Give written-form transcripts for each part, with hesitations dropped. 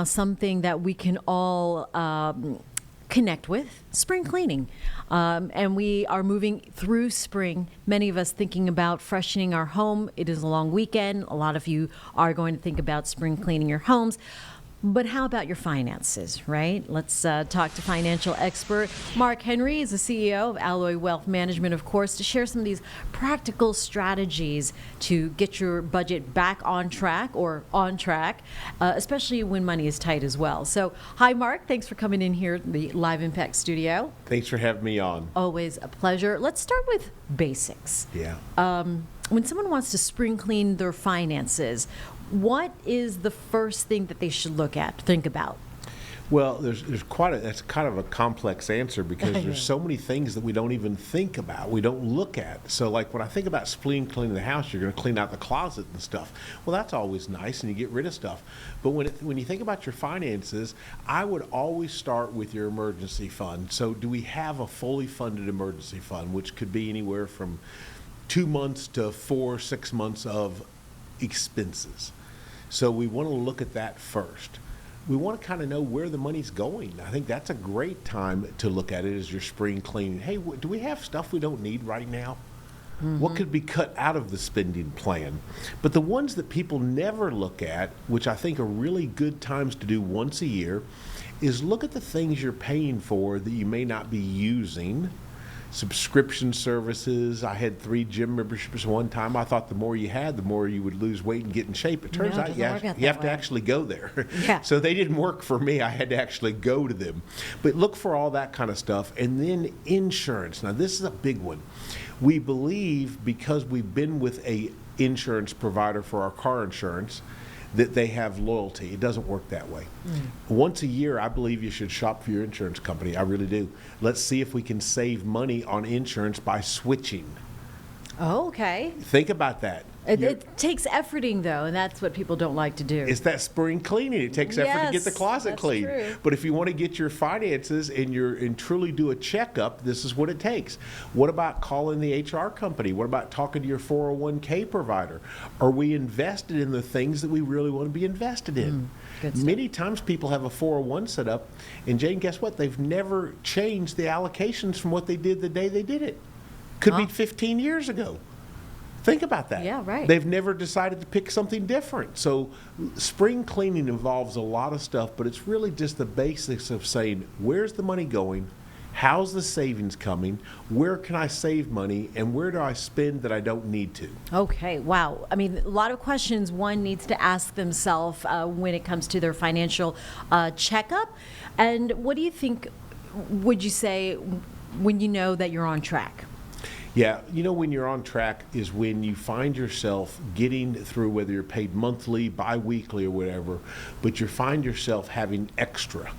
Something that we can all connect with, spring cleaning. And we are moving through spring, many of us thinking about freshening our home. It is a long weekend. A lot of you are going to think about spring cleaning your homes. But how about your finances, right? Let's talk to financial expert Mark Henry is the CEO of Alloy Wealth Management, of course, to share some of these practical strategies to get your budget back on track, especially when money is tight as well. So, hi, Mark. Thanks for coming in here to the Live Impact Studio. Thanks for having me on. Always a pleasure. Let's start with basics. Yeah. When someone wants to spring clean their finances, what is the first thing that they should think about? Well, that's kind of a complex answer because there's so many things that we don't even think about, we don't look at. So like when I think about spring cleaning the house, you're going to clean out the closet and stuff. Well, that's always nice and you get rid of stuff. But when you think about your finances, I would always start with your emergency fund. So do we have a fully funded emergency fund, which could be anywhere from 2 months to 6 months of expenses? So we want to look at that first. We want to kind of know where the money's going. I think that's a great time to look at it as your spring cleaning. Hey, do we have stuff we don't need right now? Mm-hmm. What could be cut out of the spending plan? But the ones that people never look at, which I think are really good times to do once a year, is look at the things you're paying for that you may not be using. Subscription services. I had 3 gym memberships one time. I thought the more you had, the more you would lose weight and get in shape. It turns out you have to actually go there. Yeah. So they didn't work for me. I had to actually go to them. But look for all that kind of stuff. And then insurance. Now, this is a big one. We believe because we've been with a insurance provider for our car insurance that they have loyalty. It doesn't work that way. Once a year, I believe you should shop for your insurance company. I really do. Let's see if we can save money on insurance by switching. Oh, okay. Think about that. It takes efforting, though, and that's what people don't like to do. It's that spring cleaning. It takes effort to get the closet clean. True. But if you want to get your finances and truly do a checkup, this is what it takes. What about calling the HR company? What about talking to your 401k provider? Are we invested in the things that we really want to be invested in? Good stuff. Many times people have a 401 set up, and Jane, guess what? They've never changed the allocations from what they did the day they did it. Could be 15 years ago. Think about that. Yeah, right. They've never decided to pick something different. So spring cleaning involves a lot of stuff, but it's really just the basics of saying, where's the money going? How's the savings coming? Where can I save money? And where do I spend that I don't need to? Okay, wow. I mean, a lot of questions one needs to ask themselves when it comes to their financial checkup. And what do you think, would you say, when you know that you're on track? Yeah, when you're on track is when you find yourself getting through, whether you're paid monthly, bi-weekly, or whatever, but you find yourself having extra.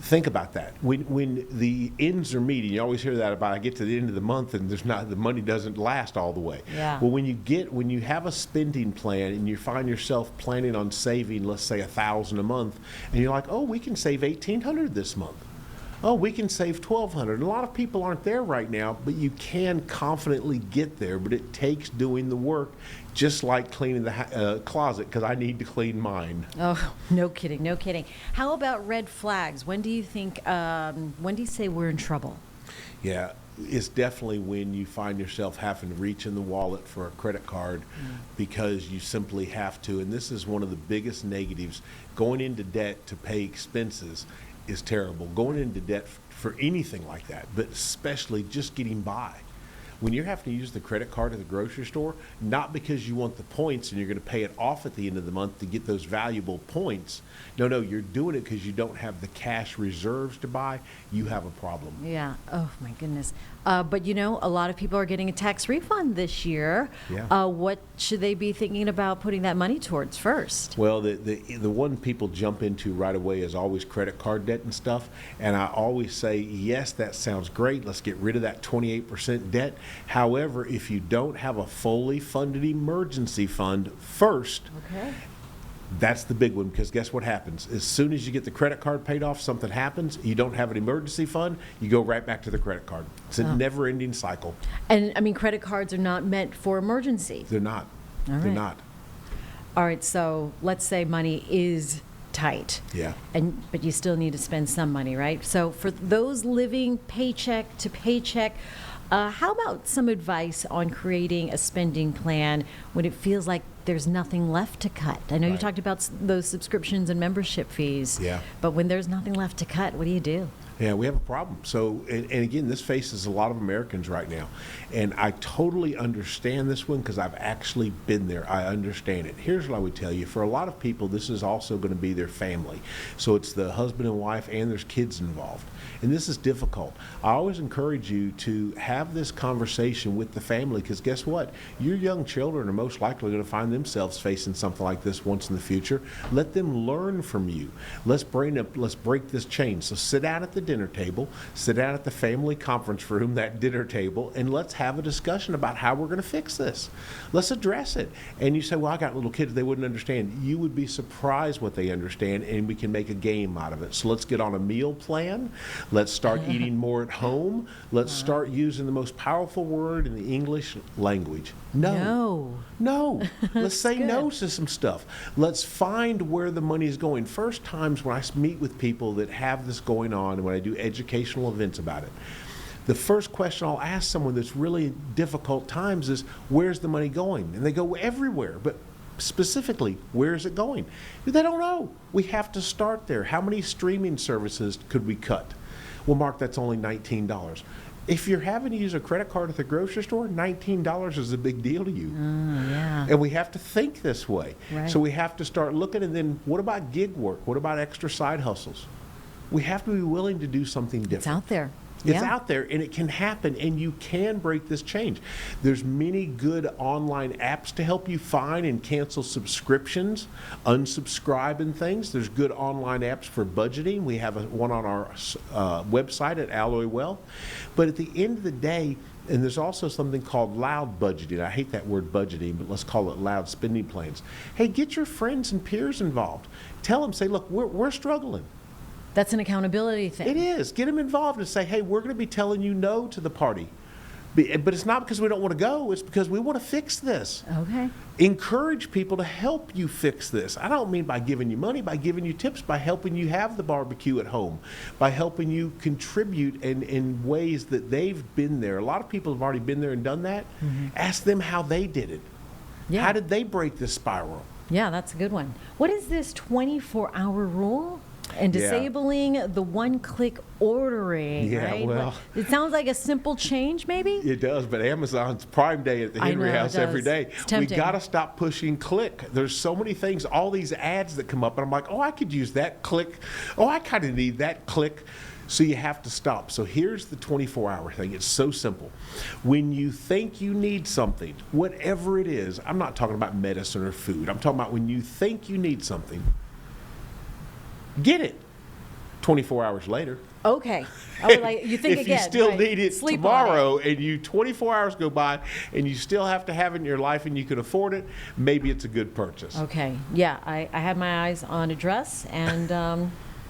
Think about that. When the ends are meeting, you always hear that about I get to the end of the month and the money doesn't last all the way. Yeah. Well, when you have a spending plan and you find yourself planning on saving, let's say $1,000 a month, and you're like, oh, we can save $1,800 this month. Oh, we can save $1,200. A lot of people aren't there right now, but you can confidently get there. But it takes doing the work, just like cleaning the closet, because I need to clean mine. Oh, no kidding, no kidding. How about red flags? When do you say we're in trouble? Yeah, it's definitely when you find yourself having to reach in the wallet for a credit card because you simply have to. And this is one of the biggest negatives. Going into debt to pay expenses is terrible. Going into debt for anything like that, but especially just getting by. When you're having to use the credit card at the grocery store, not because you want the points and you're going to pay it off at the end of the month to get those valuable points. No, you're doing it because you don't have the cash reserves to buy. You have a problem. Yeah. Oh, my goodness. But, a lot of people are getting a tax refund this year. Yeah. What should they be thinking about putting that money towards first? Well, the one people jump into right away is always credit card debt and stuff. And I always say, yes, that sounds great. Let's get rid of that 28% debt. However, if you don't have a fully funded emergency fund first, okay, that's the big one, because guess what happens? As soon as you get the credit card paid off, something happens, you don't have an emergency fund, you go right back to the credit card. It's a never-ending cycle. And, credit cards are not meant for emergency. They're not. All right. They're not. All right, so let's say money is tight. Yeah. But you still need to spend some money, right? So for those living paycheck to paycheck, how about some advice on creating a spending plan when it feels like there's nothing left to cut? I know you Right. talked about those subscriptions and membership fees. Yeah. But when there's nothing left to cut, what do you do? Yeah, we have a problem. So, and again, this faces a lot of Americans right now. And I totally understand this one because I've actually been there. I understand it. Here's what I would tell you. For a lot of people, this is also going to be their family. So it's the husband and wife, and there's kids involved. And this is difficult. I always encourage you to have this conversation with the family because guess what? Your young children are most likely going to find themselves facing something like this once in the future. Let them learn from you. Let's break this chain. So sit down at the dinner table, sit down at the family conference room, that dinner table, and let's have a discussion about how we're going to fix this. Let's address it. And you say, well, I got little kids, they wouldn't understand. You would be surprised what they understand, and we can make a game out of it. So let's get on a meal plan. Let's start eating more at home. Let's start using the most powerful word in the English language. No. Let's say no to some stuff. Let's find where the money is going. First times when I meet with people that have this going on and when I do educational events about it, the first question I'll ask someone that's really difficult times is, where's the money going? And they go, everywhere. But specifically, where is it going? They don't know. We have to start there. How many streaming services could we cut? Well, Mark, that's only $19. If you're having to use a credit card at the grocery store, $19 is a big deal to you. Yeah. And we have to think this way. Right. So we have to start looking, and then what about gig work? What about extra side hustles? We have to be willing to do something different. It's out there. It's out there, and it can happen, and you can break this change. There's many good online apps to help you find and cancel subscriptions, unsubscribe and things. There's good online apps for budgeting. We have one on our website at Alloy Wealth. But at the end of the day, and there's also something called loud budgeting. I hate that word budgeting, but let's call it loud spending plans. Hey, get your friends and peers involved. Tell them, say, look, we're struggling. That's an accountability thing. It is. Get them involved and say, hey, we're going to be telling you no to the party. But it's not because we don't want to go. It's because we want to fix this. Okay. Encourage people to help you fix this. I don't mean by giving you money, by giving you tips, by helping you have the barbecue at home, by helping you contribute in ways that they've been there. A lot of people have already been there and done that. Mm-hmm. Ask them how they did it. Yeah. How did they break this spiral? Yeah, that's a good one. What is this 24-hour rule? And disabling the one-click ordering, right? Well, it sounds like a simple change, maybe? It does, but Amazon's Prime Day at the Henry House every day. We got to stop pushing click. There's so many things, all these ads that come up, and I'm like, oh, I could use that click. Oh, I kind of need that click. So you have to stop. So here's the 24-hour thing. It's so simple. When you think you need something, whatever it is, I'm not talking about medicine or food. I'm talking about when you think you need something, get it 24 hours later. Okay. I was like, you think if again. If you still right. need it Sleep tomorrow and you 24 hours go by and you still have to have it in your life and you can afford it, maybe it's a good purchase. Okay. Yeah. I had my eyes on a dress and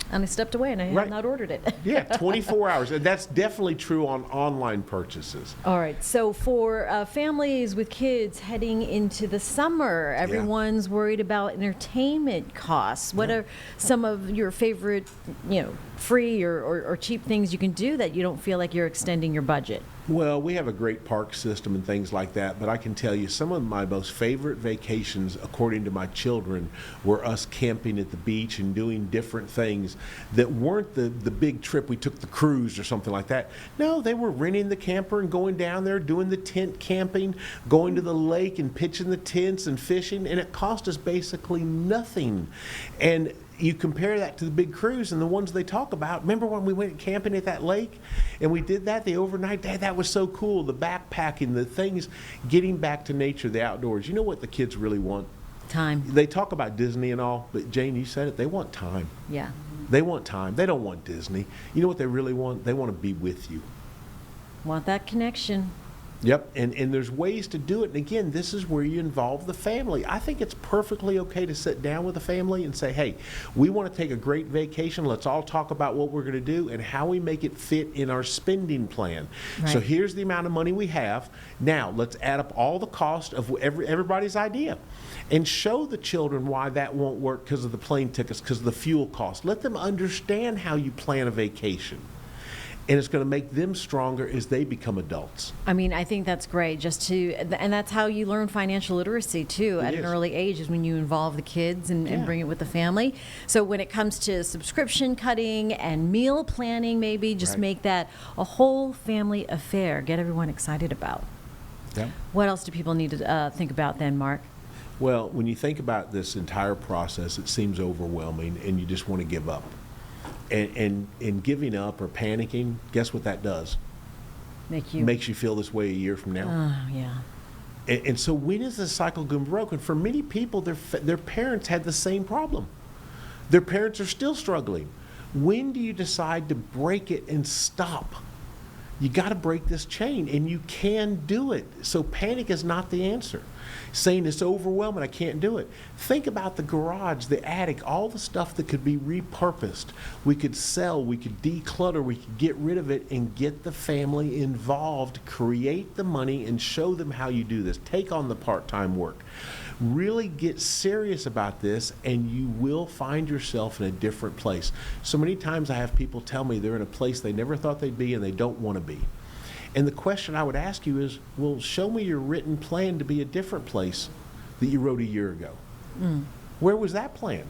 I stepped away and I have not ordered it. Yeah, 24 hours. And that's definitely true on online purchases. All right. So for families with kids heading into the summer, everyone's worried about entertainment costs. What are some of your favorite, free or cheap things you can do that you don't feel like you're extending your budget? Well, we have a great park system and things like that, but I can tell you some of my most favorite vacations, according to my children, were us camping at the beach and doing different things that weren't the big trip. We took the cruise or something like that. No, they were renting the camper and going down there, doing the tent camping, going to the lake and pitching the tents and fishing, and it cost us basically nothing. And you compare that to the big cruise and the ones they talk about. Remember when we went camping at that lake and we did that, the overnight day? That was so cool. The backpacking, the things, getting back to nature, the outdoors. You know what the kids really want? Time. They talk about Disney and all, but Jane, you said it, they want time. Yeah. They want time. They don't want Disney. You know what they really want? They want to be with you. Want that connection. Yep, and there's ways to do it. And again, this is where you involve the family. I think it's perfectly okay to sit down with the family and say, hey, we want to take a great vacation. Let's all talk about what we're going to do and how we make it fit in our spending plan. Right. So here's the amount of money we have. Now, let's add up all the cost of everybody's idea and show the children why that won't work because of the plane tickets, because of the fuel cost. Let them understand how you plan a vacation. And it's going to make them stronger as they become adults. I mean, I think that's great. And that's how you learn financial literacy too at an early age, is when you involve the kids and bring it with the family. So when it comes to subscription cutting and meal planning, maybe just make that a whole family affair. Get everyone excited about. Yeah. What else do people need to think about then, Mark? Well, when you think about this entire process, it seems overwhelming, and you just want to give up. And giving up or panicking, guess what that does? Makes you feel this way a year from now. Oh, yeah. And so when is this cycle going to be broken? For many people, their parents had the same problem. Their parents are still struggling. When do you decide to break it and stop? You got to break this chain, and you can do it. So panic is not the answer. Saying it's overwhelming, I can't do it. Think about the garage, the attic, all the stuff that could be repurposed. We could sell, we could declutter, we could get rid of it and get the family involved, create the money and show them how you do this. Take on the part-time work. Really get serious about this, and you will find yourself in a different place. So many times I have people tell me they're in a place they never thought they'd be and they don't want to be. And the question I would ask you is, well, show me your written plan to be a different place that you wrote a year ago. Where was that plan?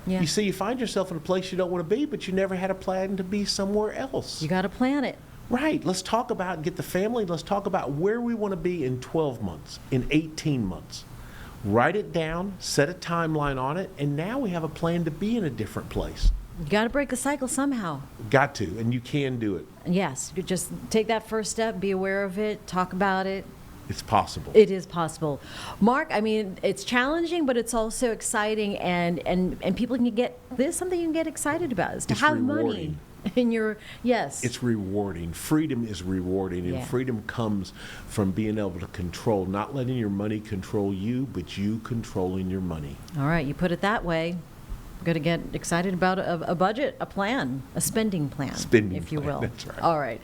Yeah. You see, you find yourself in a place you don't want to be, but you never had a plan to be somewhere else. You got to plan it. Right. Let's talk about, get the family, let's talk about where we want to be in 12 months, in 18 months. Write it down, set a timeline on it, and now we have a plan to be in a different place. You got to break the cycle somehow. Got to, and you can do it. Yes, you just take that first step, be aware of it, talk about it. It's possible. It is possible. Mark, I mean, it's challenging, but it's also exciting, and people can get, this something you can get excited about, is to It's have rewarding. money in your, yes. It's rewarding. Freedom is rewarding, and Yeah. freedom comes from being able to control, not letting your money control you, but you controlling your money. All right, you put it that way. We're going to get excited about a budget, a plan, a spending plan, Spending if you plan, will. that's right. All right.